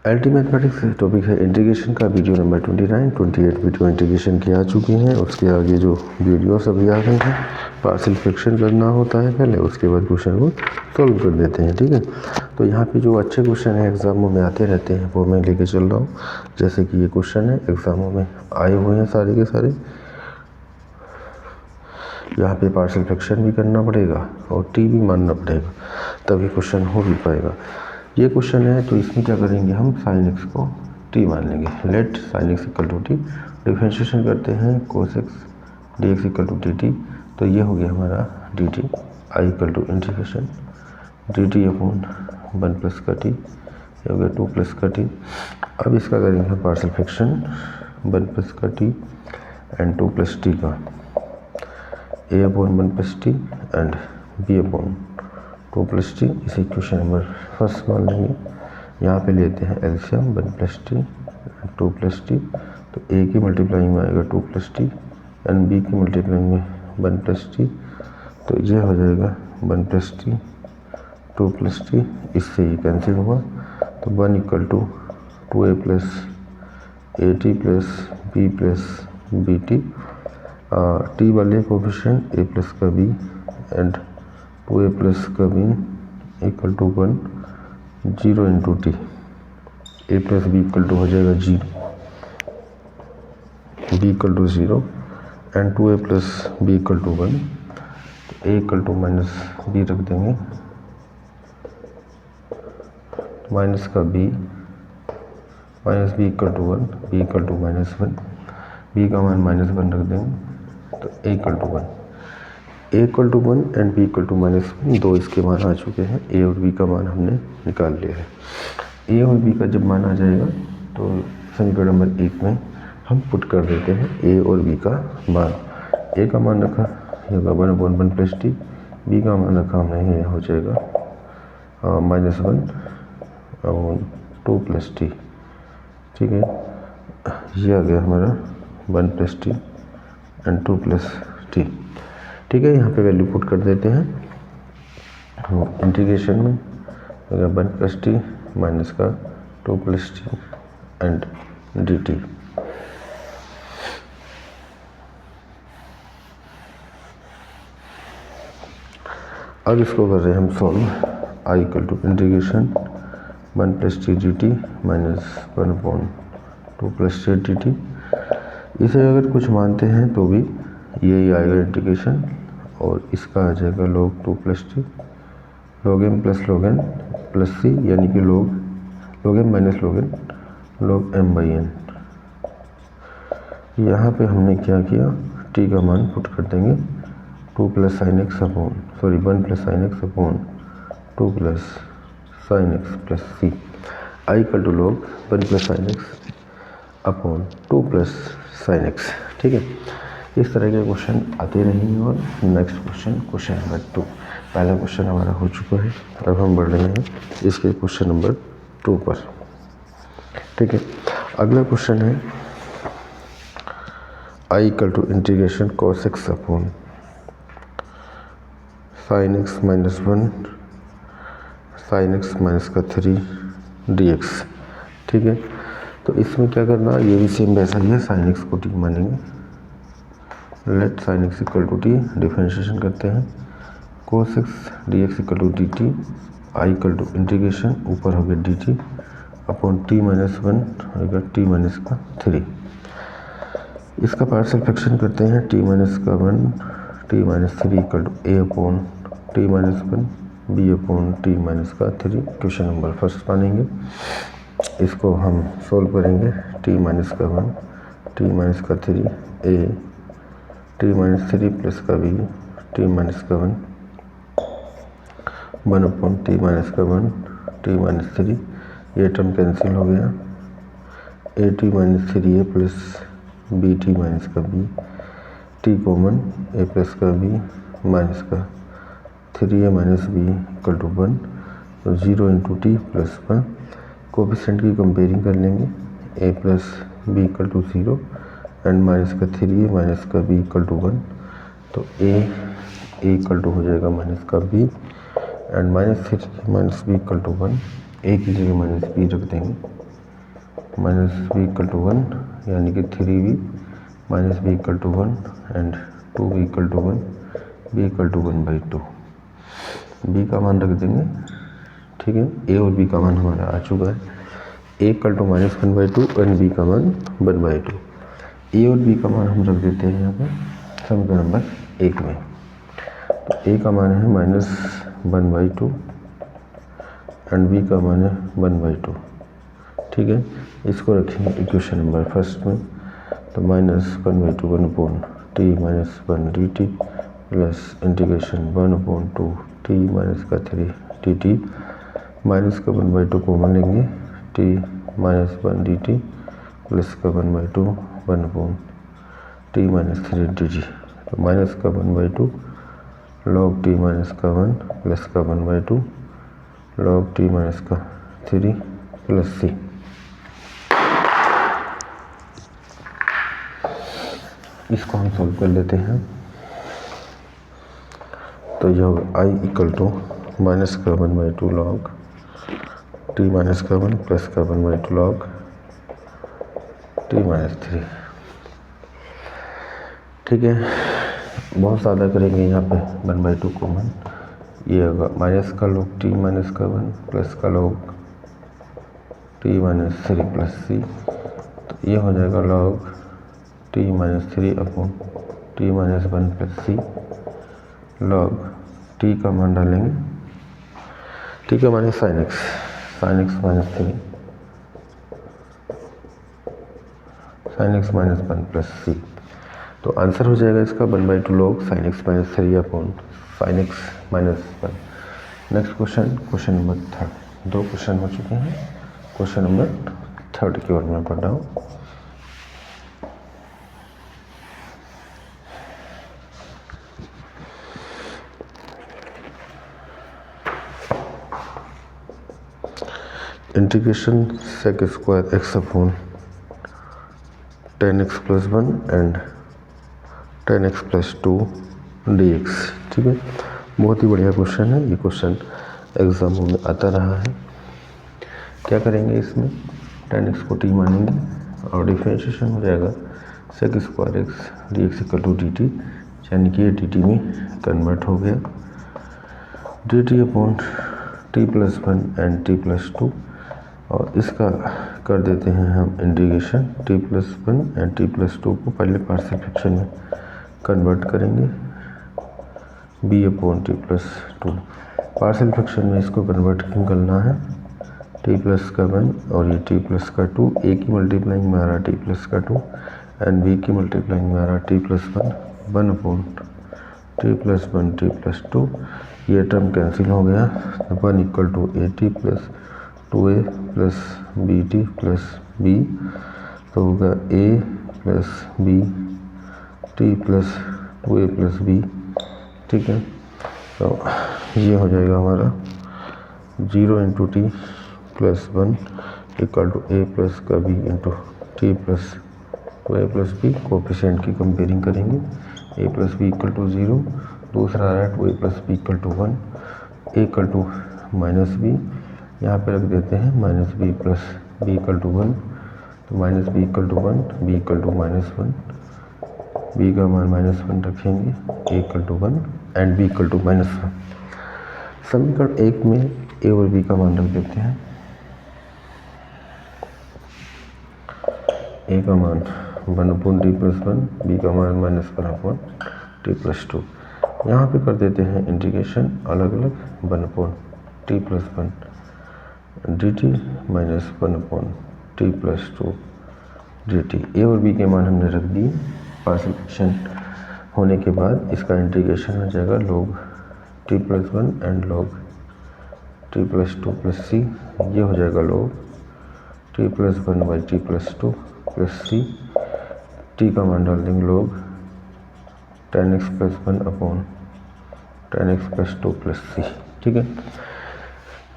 LT mathematics topic है integration का। Video number 29, 28 video integration की आ चुकी हैं। उसके आगे जो वीडियोस अभी आ गई हैं, पार्शियल फ्रैक्शन करना होता है पहले, उसके बाद क्वेश्चन को सॉल्व कर देते हैं। ठीक है, तो यहाँ पे जो अच्छे क्वेश्चन हैं एग्जामों में आते रहते हैं वो मैं लेके चल रहा हूँ। जैसे कि ये क्वेश्चन है एग्जामों में आए हुए हैं सारे के सारे। यहाँ पे पार्शियल फ्रैक्शन भी करना पड़ेगा और टी भी मानना पड़ेगा, तभी क्वेश्चन हो भी पाएगा। ये क्वेश्चन है तो इसमें क्या करेंगे हम, साइन एक्स को टी मान लेंगे। Let sine x equal to t, differentiation करते हैं cos x d x equal to d t. तो ये हो गया हमारा d t I equal to integration d t upon 1 plus का टी, ये हो गया 2 प्लस का टी। अब इसका करेंगे हम पार्शियल फ्रैक्शन 1 प्लस का टी एंड 2 प्लस टी का, A upon 1 plus T and B upon 2 plus T. इसे क्वेश्चन नंबर फर्स्ट मान लेंगे। यहाँ पे लेते हैं LCM 1 plus T 2 plus T. तो ए की मल्टीप्लाइंग में आएगा 2 प्लस टी एंड बी की मल्टीप्लाइंग में 1 प्लस टी। तो ये हो जाएगा 1 प्लस टी 2 प्लस टी, इससे ये कैंसिल हुआ। तो 1 equal to 2a plus a t plus b plus b t. T वाले कोफिशिएंट ए प्लस का बी एंड 2a प्लस का b equal to 1, 0 into t. A plus b equal to हो जाएगा 0, b equal to 0 and 2a plus b equal to 1। A equal to minus b रख देंगे, minus का b, minus b equal to 1, b equal to minus 1, B का मान -1 रख देंगे। तो A equal to 1, A equal to 1 and B equal to -1, दो इसके मान आ चुके हैं। ए और बी का मान हमने निकाल लिया है। ए और बी का जब मान आ जाएगा तो समीकरण नंबर 1 में हम पुट कर देते हैं ए और बी का मान। ए का मान रखा ये होगा 1/1 प्लस टी, बी का मान रखा हमने ये हो जाएगा -1 2 प्लस टी। ठीक है, ये आ गया हमारा 1 plus T and 2 plus T. ठीक है, यहाँ पे वैल्यू पुट कर देते हैं इंटीग्रेशन में। अगर 1 प्लस टी माइनस का 2 plus T and d t. अब इसको कर रहे हैं हम solve. I equal to integration 1 plus t d t minus 1/2 plus t d t. इसे अगर कुछ मानते हैं तो भी यही आएगा इंटीग्रेशन, और इसका आ जाएगा log 2 plus t, log m plus c, यानी कि log m minus log m by n। यहाँ पे हमने क्या किया, t का मान पुट कर देंगे 2 plus sine x upon 1 plus sine x upon 2 plus sine x plus c. I equal to log 1 plus sine x upon 2 plus sine x. ठीक है, इस तरह के क्वेश्चन आते रहेंगे। और नेक्स्ट क्वेश्चन नंबर 2। पहला क्वेश्चन हमारा हो चुका है, अब हम बढ़ रहे हैं इसके क्वेश्चन नंबर 2 पर। ठीक है, अगला क्वेश्चन है I equal to integration cos x upon sine x minus 1 sine x minus का 3 डी एक्स। ठीक है, तो इसमें क्या करना, ये भी सेम वैसा ही है, साइन एक्स को टी मानेंगे। Let sine x equal to t, differentiation करते हैं cos x d x equal to d t. I equal to integration, ऊपर हो गया d t upon t minus 1 होगा टी माइनस का 3। इसका पार्शियल फ्रैक्शन करते हैं टी माइनस का 1 t minus 3 equal to a upon t minus 1 b upon t minus का 3। क्वेश्चन नंबर फर्स्ट मानेंगे। इसको हम सोल्व करेंगे। टी माइनस का 1 टी माइनस का 3 ए टी माइनस 3 प्लस का बी टी माइनस का 1 अपॉन टी माइनस का 1 टी माइनस 3। ये टर्म कैंसिल हो गया। A t minus 3 a plus b t minus का b, t common, a plus का बी माइनस का 3a minus b equal to 1। तो 0 इंटू टी प्लस 1। कोफिशिएंट की comparing कर लेंगे, a plus b equal to 0 and minus का 3a minus का b equal to 1। तो ए इक्वल टू हो जाएगा माइनस का b and -3 minus b equal to 1। A की जगह -b रख देंगे। माइनस बी इक्वल टू 1, यानी कि 3b minus b equal to 1 and 2b equal to 1, b equal to 1/2। B का मान रख देंगे, ठीक है। ए और बी का मान हमारा आ चुका है। A equal to minus 1/2 and b का मान 1/2। ए और बी का मान हम रख देते हैं यहाँ पर समीकरण नंबर 1 में। तो ए का मान है माइनस 1/2 एंड बी का मान है 1/2, ठीक है। इसको रखेंगे इक्वेशन नंबर फर्स्ट में। तो minus 1/2 1/t minus 1 dt plus integration 1/2 t minus का 3 dt, माइनस का 1/2 कॉमन लेंगे, t माइनस 1 dt प्लस का 1/2 1/t माइनस 3 dt। तो माइनस का 1/2 log t माइनस का 1 प्लस का 1/2 log t माइनस का 3 प्लस c। इसको हम सॉल्व कर लेते हैं। तो यह होगा i इक्वल टू माइनस का 1/2 log t माइनस का 1 प्लस का 1/2 log t माइनस 3, ठीक है। बहुत ज़्यादा करेंगे यहाँ पे 1/2 कॉमन, ये होगा माइनस का log t माइनस का 1 प्लस का log t minus 3 plus c। तो ये हो जाएगा log t minus 3 upon t minus 1 plus c। log t का मान डालेंगे, t का मान है sin x minus 3 sin x minus 1 plus c। तो आंसर हो जाएगा इसका 1/2 log sin x minus 3 upon sin x minus 1। Next question number 3। 2 question हो चुके हैं। क्वेश्चन नंबर 3 की ओर मैं पढ़ रहा हूँ। Integration sec square x upon 10x plus 1 and 10x plus 2 dx, ठीक है। बहुत ही बढ़िया क्वेश्चन है। ये क्वेश्चन एग्जामों में आता रहा है। क्या करेंगे इसमें, 10x को t मानेंगे और डिफरेंशिएशन हो जाएगा sec square x dx equal to dt, यानी कि ये dt में कन्वर्ट हो गया। dt upon t plus 1 and t plus 2, और इसका कर देते हैं हम integration t plus 1 and t plus 2 को पहले पार्शियल फ्रैक्शन में कन्वर्ट करेंगे b upon t plus 2। Partial fraction में इसको कन्वर्ट करना है, t प्लस का 1 और ये t प्लस का 2, a की मल्टीप्लाइंग में आ रहा t प्लस का 2 एंड b की मल्टीप्लाइंग में आ रहा t plus 1 upon t plus 1 t plus 2। ये टर्म कैंसिल हो गया। 1 equal to a t plus 2a plus b t plus b, तो होगा a plus b t plus 2a plus b, ठीक है। तो ये हो जाएगा हमारा 0 into t plus 1 equal to a plus का b into t plus 2a plus b। Coefficient की कंपेयरिंग करेंगे, a plus b equal to 0, दूसरा आ रहा है 2a plus b equal to 1, a equal to minus b, यहाँ पे रख देते हैं minus b plus b equal to 1, तो minus b equal to 1, b equal to minus 1, B का मान माइनस 1 रखेंगे, a equal to 1 and B equal to minus 1। समीकरण 1 में ए और बी का मान रख देते हैं। ए का मान 1 अपॉन टी प्लस 1, बी का मान माइनस 1 अपॉन टी प्लस 2। यहाँ पे कर देते हैं इंटीग्रेशन अलग अलग 1 upon T plus 1 dt minus 1 upon T plus 2 dt। ए और बी के मान हमने रख दिए। पार्शियल फ्रैक्शन होने के बाद इसका इंटीग्रेशन हो जाएगा log t plus 1 and log t plus 2 plus c। ये हो जाएगा log t plus 1 by T plus 2 plus c। t का मान डाल देंगे log 10x plus 1 upon 10x plus 2 plus c, ठीक है।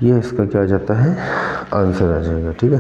ये इसका क्या आ जाता है, आंसर आ जाएगा, ठीक है।